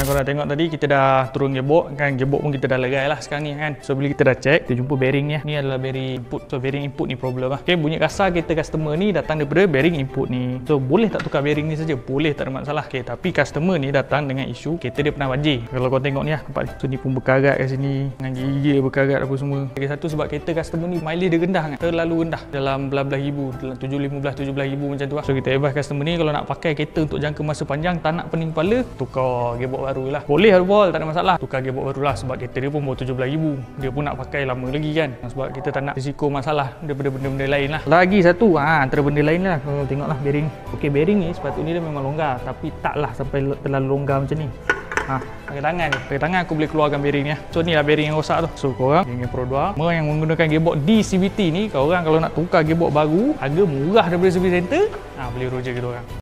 korang tengok tadi kita dah turun gearbox kan, gearbox pun kita dah legai lah sekarang ni kan. So bila kita dah check, kita jumpa bearing ni. Ni adalah bearing input. So bearing input ni problem lah. Okay, bunyi kasar kereta customer ni datang daripada bearing input ni. So boleh tak tukar bearing ni saja? Boleh, tak ada masalah. Okay, tapi customer ni datang dengan isu kereta dia pernah banjir. Kalau kau tengok ni lah, nampak ni. So ni pun berkarat kat sini, dengan gigi berkarat apa semua. Lagi satu sebab kereta customer ni mileage dia rendah kan, terlalu rendah, dalam belas-belas ribu, dalam 17 ribu macam tu lah. So kita advise customer ni kalau nak pakai kereta untuk jangka masa panjang, tak nak pening kepala, tukar gearbox baru lah. Boleh overhaul, tak ada masalah, tukar gearbox baru lah. Sebab kereta dia pun baru 17 ribu, dia pun nak pakai lama lagi kan. Sebab kita tak nak risiko masalah daripada benda-benda lain lah. Lagi satu antara benda lain lah, kalau tengoklah bearing. Okay, bearing ni sepatutnya dia memang longgar, tapi taklah sampai terlalu longgar macam ni. Pakai tangan aku boleh keluarkan bearing ni. So ni lah bearing yang rosak tu. So korang dengan Pro 2 yang menggunakan gearbox di CVT ni, korang kalau nak tukar gearbox baru, harga murah daripada service center, boleh roja kita orang.